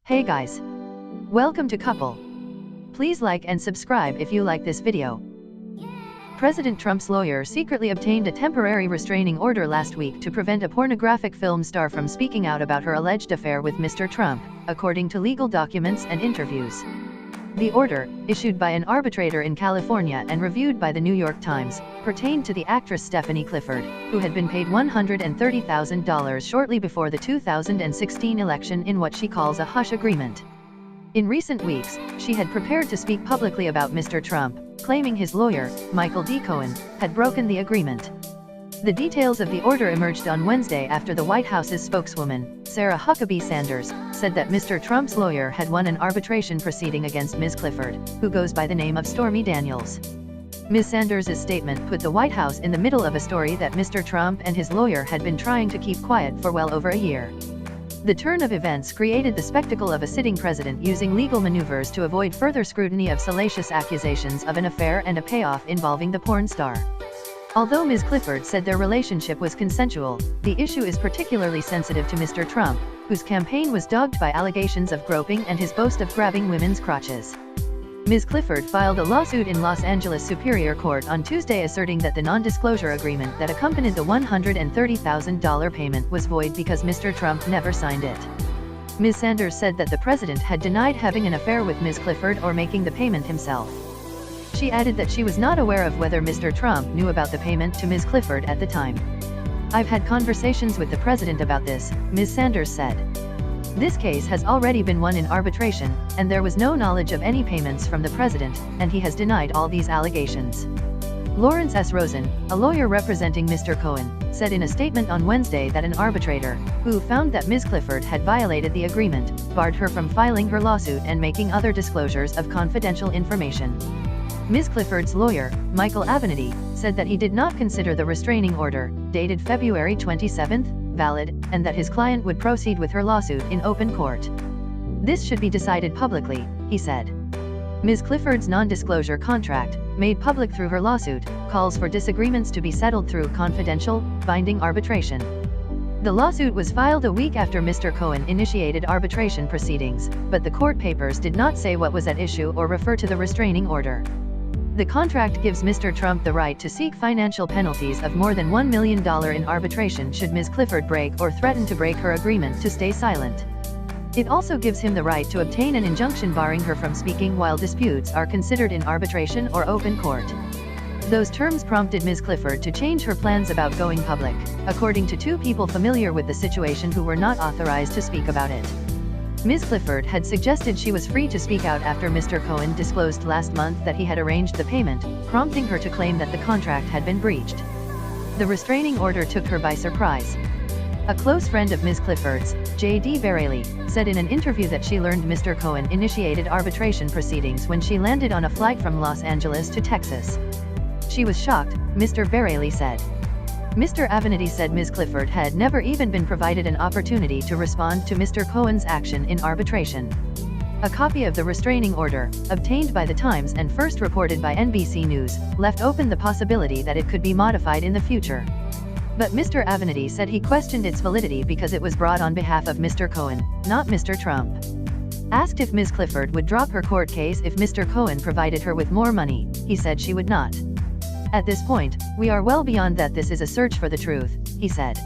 Hey guys! Welcome to Couple. Please like and subscribe if you like this video. President Trump's lawyer secretly obtained a temporary restraining order last week to prevent a pornographic film star from speaking out about her alleged affair with Mr. Trump, according to legal documents and interviews. The order, issued by an arbitrator in California and reviewed by the New York Times, pertained to the actress Stephanie Clifford, who had been paid $130,000 shortly before the 2016 election in what she calls a hush agreement. In recent weeks, she had prepared to speak publicly about Mr. Trump, claiming his lawyer, Michael D. Cohen, had broken the agreement. The details of the order emerged on Wednesday after the White House's spokeswoman, Sarah Huckabee Sanders, said that Mr. Trump's lawyer had won an arbitration proceeding against Ms. Clifford, who goes by the name of Stormy Daniels. Ms. Sanders' statement put the White House in the middle of a story that Mr. Trump and his lawyer had been trying to keep quiet for well over a year. The turn of events created the spectacle of a sitting president using legal maneuvers to avoid further scrutiny of salacious accusations of an affair and a payoff involving the porn star. Although Ms. Clifford said their relationship was consensual, the issue is particularly sensitive to Mr. Trump, whose campaign was dogged by allegations of groping and his boast of grabbing women's crotches. Ms. Clifford filed a lawsuit in Los Angeles Superior Court on Tuesday asserting that the non-disclosure agreement that accompanied the $130,000 payment was void because Mr. Trump never signed it. Ms. Sanders said that the president had denied having an affair with Ms. Clifford or making the payment himself. She added that she was not aware of whether Mr. Trump knew about the payment to Ms. Clifford at the time. "I've had conversations with the president about this," Ms. Sanders said. "This case has already been won in arbitration, and there was no knowledge of any payments from the president, and he has denied all these allegations." Lawrence S. Rosen, a lawyer representing Mr. Cohen, said in a statement on Wednesday that an arbitrator, who found that Ms. Clifford had violated the agreement, barred her from filing her lawsuit and making other disclosures of confidential information. Ms. Clifford's lawyer, Michael Avenatti, said that he did not consider the restraining order, dated February 27, valid, and that his client would proceed with her lawsuit in open court. "This should be decided publicly," he said. Ms. Clifford's non-disclosure contract, made public through her lawsuit, calls for disagreements to be settled through confidential, binding arbitration. The lawsuit was filed a week after Mr. Cohen initiated arbitration proceedings, but the court papers did not say what was at issue or refer to the restraining order. The contract gives Mr. Trump the right to seek financial penalties of more than $1 million in arbitration should Ms. Clifford break or threaten to break her agreement to stay silent. It also gives him the right to obtain an injunction barring her from speaking while disputes are considered in arbitration or open court. Those terms prompted Ms. Clifford to change her plans about going public, according to two people familiar with the situation who were not authorized to speak about it. Ms. Clifford had suggested she was free to speak out after Mr. Cohen disclosed last month that he had arranged the payment, prompting her to claim that the contract had been breached. The restraining order took her by surprise. A close friend of Ms. Clifford's, J.D. Veraley, said in an interview that she learned Mr. Cohen initiated arbitration proceedings when she landed on a flight from Los Angeles to Texas. "She was shocked," Mr. Veraley said. Mr. Avenatti said Ms. Clifford had never even been provided an opportunity to respond to Mr. Cohen's action in arbitration. A copy of the restraining order, obtained by The Times and first reported by NBC News, left open the possibility that it could be modified in the future. But Mr. Avenatti said he questioned its validity because it was brought on behalf of Mr. Cohen, not Mr. Trump. Asked if Ms. Clifford would drop her court case if Mr. Cohen provided her with more money, he said she would not. "At this point, we are well beyond that. This is a search for the truth," he said.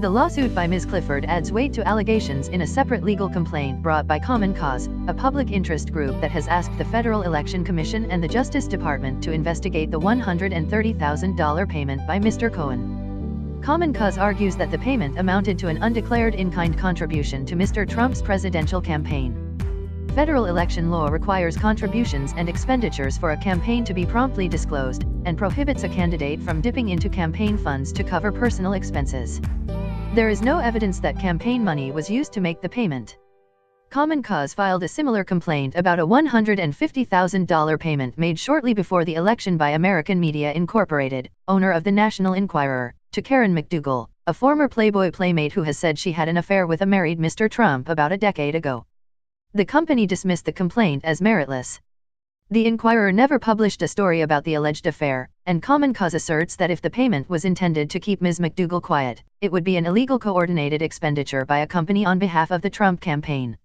The lawsuit by Ms. Clifford adds weight to allegations in a separate legal complaint brought by Common Cause, a public interest group that has asked the Federal Election Commission and the Justice Department to investigate the $130,000 payment by Mr. Cohen. Common Cause argues that the payment amounted to an undeclared in-kind contribution to Mr. Trump's presidential campaign. Federal election law requires contributions and expenditures for a campaign to be promptly disclosed, and prohibits a candidate from dipping into campaign funds to cover personal expenses. There is no evidence that campaign money was used to make the payment. Common Cause filed a similar complaint about a $150,000 payment made shortly before the election by American Media Incorporated, owner of the National Enquirer, to Karen McDougal, a former Playboy playmate who has said she had an affair with a married Mr. Trump about a decade ago. The company dismissed the complaint as meritless. The Enquirer never published a story about the alleged affair, and Common Cause asserts that if the payment was intended to keep Ms. McDougal quiet, it would be an illegal coordinated expenditure by a company on behalf of the Trump campaign.